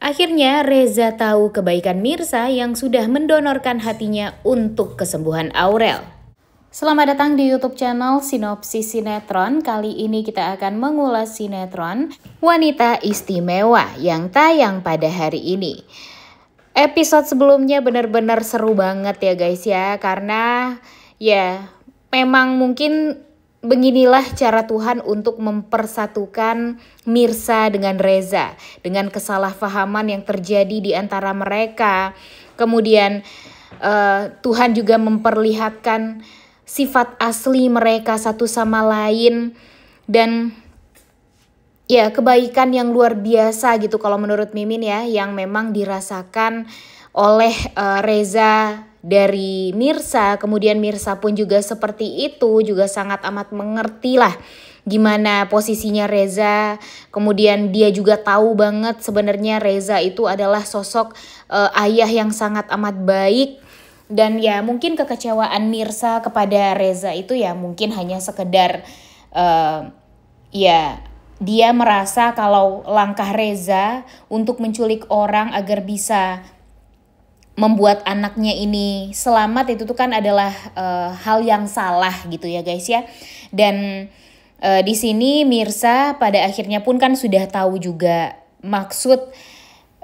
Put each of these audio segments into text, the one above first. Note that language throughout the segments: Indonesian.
Akhirnya Reza tahu kebaikan Mirsa yang sudah mendonorkan hatinya untuk kesembuhan Aurel. Selamat datang di YouTube channel Sinopsis Sinetron. Kali ini kita akan mengulas sinetron Wanita Istimewa yang tayang pada hari ini. Episode sebelumnya benar-benar seru banget ya guys ya, karena ya memang mungkin beginilah cara Tuhan untuk mempersatukan Mirsa dengan Reza, dengan kesalahpahaman yang terjadi di antara mereka. Kemudian Tuhan juga memperlihatkan sifat asli mereka satu sama lain, dan ya kebaikan yang luar biasa gitu kalau menurut Mimin ya, yang memang dirasakan oleh Reza dari Mirsa. Kemudian Mirsa pun juga seperti itu, juga sangat amat mengerti lah gimana posisinya Reza. Kemudian dia juga tahu banget sebenarnya Reza itu adalah sosok ayah yang sangat amat baik. Dan ya mungkin kekecewaan Mirsa kepada Reza itu ya mungkin hanya sekedar ya dia merasa kalau langkah Reza untuk menculik orang agar bisa membuat anaknya ini selamat itu tuh kan adalah hal yang salah gitu ya guys ya. Dan di sini Mirsa pada akhirnya pun kan sudah tahu juga maksud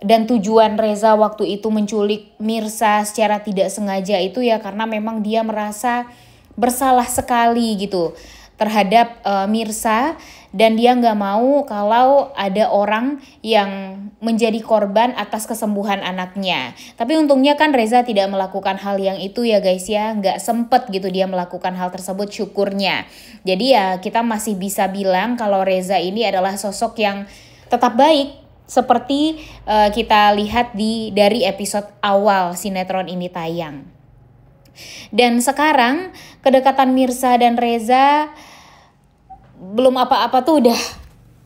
dan tujuan Reza waktu itu menculik Mirsa secara tidak sengaja itu ya karena memang dia merasa bersalah sekali gitu terhadap Mirsa, dan dia nggak mau kalau ada orang yang menjadi korban atas kesembuhan anaknya. Tapi untungnya kan Reza tidak melakukan hal yang itu ya guys ya, nggak sempet gitu dia melakukan hal tersebut, syukurnya. Jadi ya kita masih bisa bilang kalau Reza ini adalah sosok yang tetap baik seperti kita lihat dari episode awal sinetron ini tayang. Dan sekarang kedekatan Mirsa dan Reza belum apa-apa tuh udah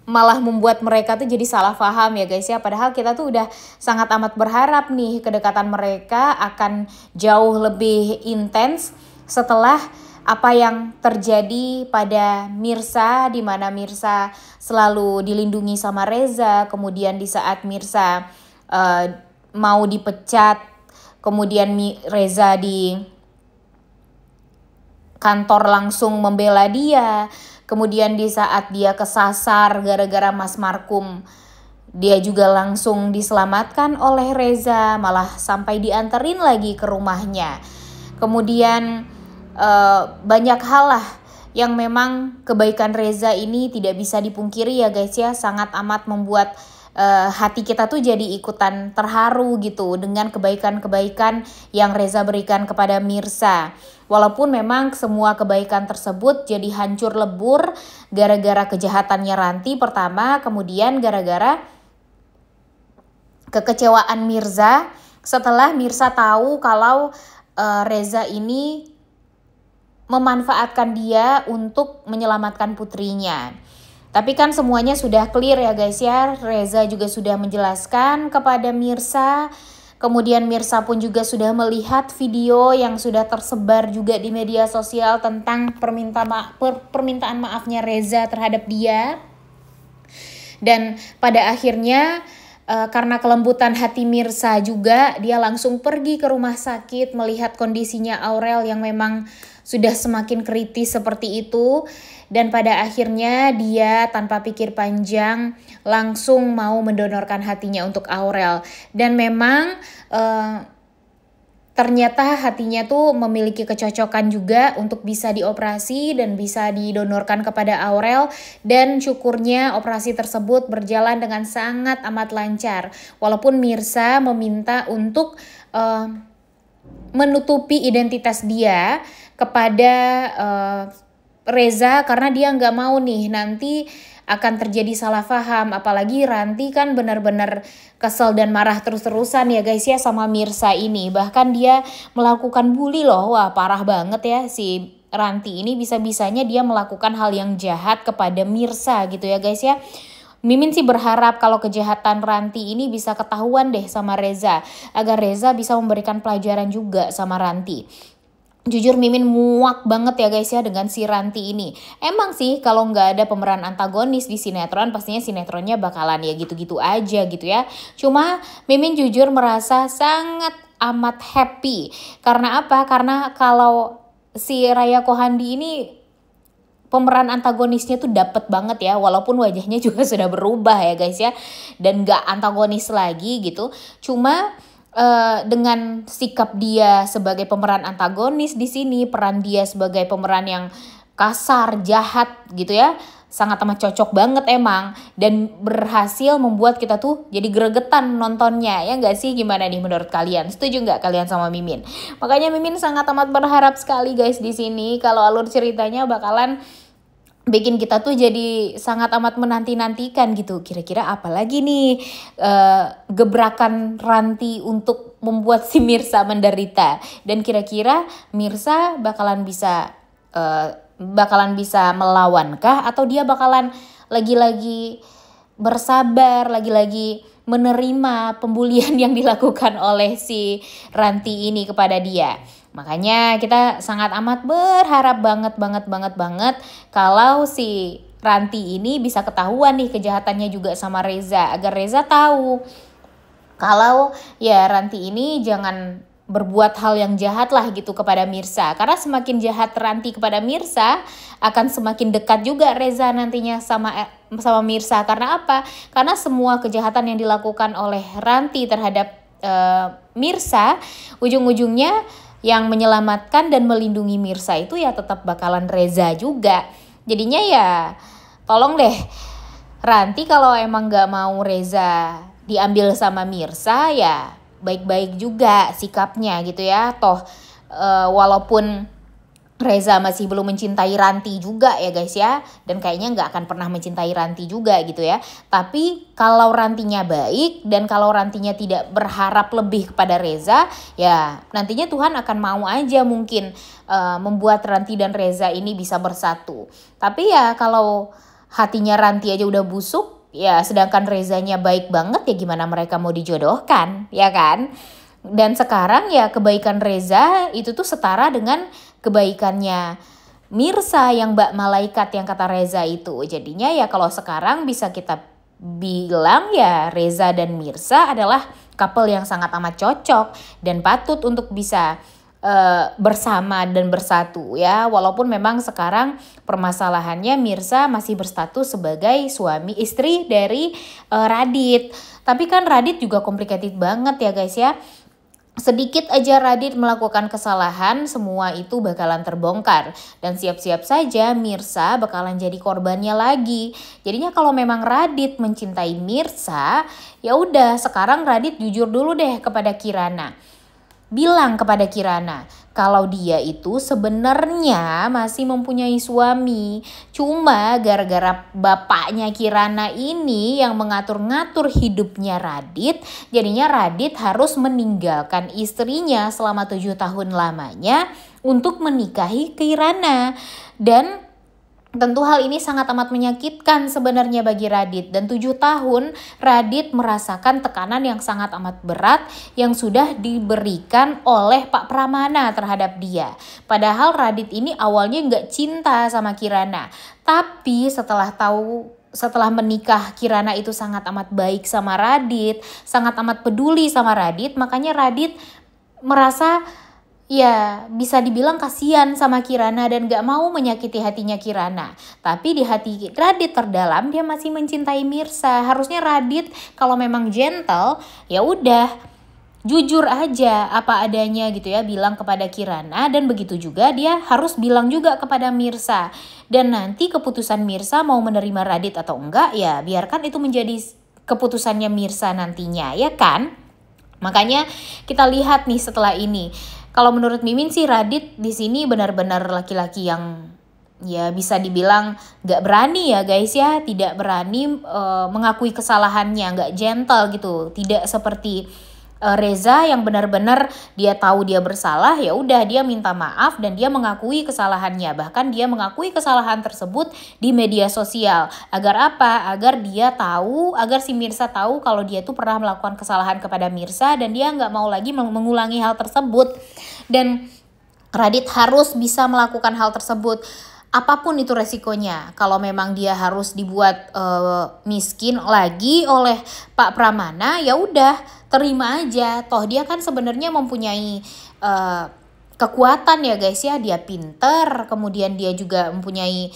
malah membuat mereka tuh jadi salah paham ya guys ya. Padahal kita tuh udah sangat amat berharap nih kedekatan mereka akan jauh lebih intens setelah apa yang terjadi pada Mirsa, di mana Mirsa selalu dilindungi sama Reza. Kemudian di saat Mirsa mau dipecat, kemudian Reza di kantor langsung membela dia. Kemudian di saat dia kesasar gara-gara Mas Markum, dia juga langsung diselamatkan oleh Reza, malah sampai dianterin lagi ke rumahnya. Kemudian banyak hal lah yang memang kebaikan Reza ini tidak bisa dipungkiri ya guys ya, sangat amat membuat hati kita tuh jadi ikutan terharu gitu dengan kebaikan-kebaikan yang Reza berikan kepada Mirsa. Walaupun memang semua kebaikan tersebut jadi hancur lebur gara-gara kejahatannya Ranti pertama, kemudian gara-gara kekecewaan Mirza setelah Mirsa tahu kalau Reza ini memanfaatkan dia untuk menyelamatkan putrinya. Tapi kan semuanya sudah clear ya guys ya. Reza juga sudah menjelaskan kepada Mirsa. Kemudian Mirsa pun juga sudah melihat video yang sudah tersebar juga di media sosial tentang permintaan maafnya Reza terhadap dia. Dan pada akhirnya karena kelembutan hati Mirsa juga, dia langsung pergi ke rumah sakit melihat kondisinya Aurel yang memang sudah semakin kritis seperti itu. Dan pada akhirnya dia tanpa pikir panjang langsung mau mendonorkan hatinya untuk Aurel. Dan memang ternyata hatinya tuh memiliki kecocokan juga untuk bisa dioperasi dan bisa didonorkan kepada Aurel. Dan syukurnya operasi tersebut berjalan dengan sangat amat lancar. Walaupun Mirsa meminta untuk menutupi identitas dia kepada Reza karena dia nggak mau nih nanti akan terjadi salah paham. Apalagi Ranti kan benar-benar kesel dan marah terus-terusan ya guys ya sama Mirsa ini. Bahkan dia melakukan bully loh. Wah parah banget ya si Ranti ini, bisa-bisanya dia melakukan hal yang jahat kepada Mirsa gitu ya guys ya. Mimin sih berharap kalau kejahatan Ranti ini bisa ketahuan deh sama Reza, agar Reza bisa memberikan pelajaran juga sama Ranti. Jujur Mimin muak banget ya guys ya dengan si Ranti ini. Emang sih kalau nggak ada pemeran antagonis di sinetron, pastinya sinetronnya bakalan ya gitu-gitu aja gitu ya. Cuma Mimin jujur merasa sangat amat happy. Karena apa? Karena kalau si Raya Kohandi ini pemeran antagonisnya tuh dapet banget ya, walaupun wajahnya juga sudah berubah ya guys ya, dan gak antagonis lagi gitu. Cuma dengan sikap dia sebagai pemeran antagonis di sini, peran dia sebagai pemeran yang kasar, jahat gitu ya, sangat amat cocok banget emang, dan berhasil membuat kita tuh jadi gregetan nontonnya ya nggak sih? Gimana nih menurut kalian? Setuju nggak kalian sama Mimin? Makanya Mimin sangat amat berharap sekali guys di sini kalau alur ceritanya bakalan bikin kita tuh jadi sangat amat menanti-nantikan gitu. Kira-kira apa lagi nih gebrakan Ranti untuk membuat si Mirsa menderita. Dan kira-kira Mirsa bakalan bisa melawankah, atau dia bakalan lagi-lagi bersabar, lagi-lagi menerima pembulian yang dilakukan oleh si Ranti ini kepada dia. Makanya kita sangat amat berharap banget kalau si Ranti ini bisa ketahuan nih kejahatannya juga sama Reza, agar Reza tahu kalau ya Ranti ini jangan berbuat hal yang jahat lah gitu kepada Mirsa. Karena semakin jahat Ranti kepada Mirsa, akan semakin dekat juga Reza nantinya sama Mirsa. Karena apa? Karena semua kejahatan yang dilakukan oleh Ranti terhadap Mirsa, ujung-ujungnya yang menyelamatkan dan melindungi Mirsa itu ya tetap bakalan Reza juga. Jadinya ya tolong deh Ranti, kalau emang gak mau Reza diambil sama Mirsa, ya baik-baik juga sikapnya gitu ya. Toh walaupun Reza masih belum mencintai Ranti juga ya guys ya, dan kayaknya nggak akan pernah mencintai Ranti juga gitu ya. Tapi kalau Rantinya baik dan kalau Rantinya tidak berharap lebih kepada Reza, ya nantinya Tuhan akan mau aja mungkin membuat Ranti dan Reza ini bisa bersatu. Tapi ya kalau hatinya Ranti aja udah busuk, ya sedangkan Rezanya baik banget, ya gimana mereka mau dijodohkan, ya kan? Dan sekarang ya kebaikan Reza itu tuh setara dengan kebaikannya Mirsa yang Mbak Malaikat yang kata Reza itu. Jadinya ya kalau sekarang bisa kita bilang ya Reza dan Mirsa adalah couple yang sangat amat cocok dan patut untuk bisa bersama dan bersatu ya. Walaupun memang sekarang permasalahannya Mirsa masih berstatus sebagai suami istri dari Radit. Tapi kan Radit juga complicated banget ya guys ya. Sedikit aja Radit melakukan kesalahan, semua itu bakalan terbongkar. Dan siap-siap saja Mirsa bakalan jadi korbannya lagi. Jadinya kalau memang Radit mencintai Mirsa, ya udah sekarang Radit jujur dulu deh kepada Kirana. Bilang kepada Kirana kalau dia itu sebenarnya masih mempunyai suami. Cuma gara-gara bapaknya Kirana ini yang mengatur-ngatur hidupnya Radit, jadinya Radit harus meninggalkan istrinya selama 7 tahun lamanya untuk menikahi Kirana. Dan tentu hal ini sangat amat menyakitkan sebenarnya bagi Radit. Dan 7 tahun Radit merasakan tekanan yang sangat amat berat yang sudah diberikan oleh Pak Pramana terhadap dia. Padahal Radit ini awalnya nggak cinta sama Kirana. Tapi setelah menikah, Kirana itu sangat amat baik sama Radit, sangat amat peduli sama Radit. Makanya Radit merasa ya bisa dibilang kasihan sama Kirana dan gak mau menyakiti hatinya Kirana. Tapi di hati Radit terdalam dia masih mencintai Mirsa. Harusnya Radit kalau memang gentle ya udah jujur aja apa adanya gitu ya, bilang kepada Kirana. Dan begitu juga dia harus bilang juga kepada Mirsa. Dan nanti keputusan Mirsa mau menerima Radit atau enggak ya biarkan itu menjadi keputusannya Mirsa nantinya, ya kan? Makanya kita lihat nih setelah ini. Kalau menurut Mimin sih Radit di sini benar-benar laki-laki yang ya bisa dibilang gak berani ya guys ya. Tidak berani mengakui kesalahannya, gak gentle gitu. Tidak seperti Reza yang benar-benar dia tahu dia bersalah, ya udah dia minta maaf dan dia mengakui kesalahannya. Bahkan dia mengakui kesalahan tersebut di media sosial. Agar apa? Agar dia tahu, agar si Mirsa tahu kalau dia tuh pernah melakukan kesalahan kepada Mirsa dan dia nggak mau lagi mengulangi hal tersebut. Dan Radit harus bisa melakukan hal tersebut. Apapun itu resikonya, kalau memang dia harus dibuat miskin lagi oleh Pak Pramana, ya udah terima aja. Toh dia kan sebenarnya mempunyai kekuatan ya guys ya, dia pinter, kemudian dia juga mempunyai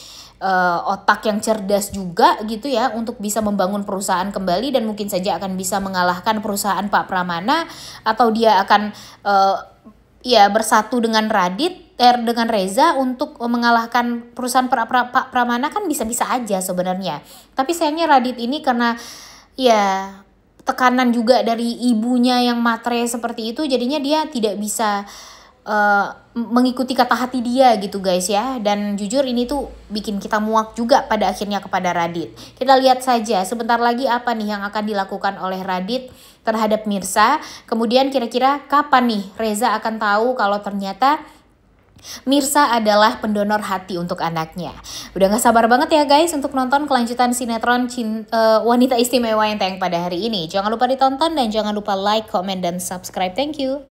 otak yang cerdas juga gitu ya untuk bisa membangun perusahaan kembali, dan mungkin saja akan bisa mengalahkan perusahaan Pak Pramana, atau dia akan ya bersatu dengan dengan Reza untuk mengalahkan perusahaan Pak Pramana, kan bisa-bisa aja sebenarnya. Tapi sayangnya Radit ini karena ya tekanan juga dari ibunya yang matre seperti itu, jadinya dia tidak bisa mengikuti kata hati dia gitu guys ya. Dan jujur ini tuh bikin kita muak juga pada akhirnya kepada Radit. Kita lihat saja sebentar lagi apa nih yang akan dilakukan oleh Radit terhadap Mirsa. Kemudian kira-kira kapan nih Reza akan tahu kalau ternyata Mirsa adalah pendonor hati untuk anaknya. Udah gak sabar banget ya guys untuk nonton kelanjutan sinetron Wanita Istimewa yang tayang pada hari ini. Jangan lupa ditonton dan jangan lupa like, comment, dan subscribe. Thank you.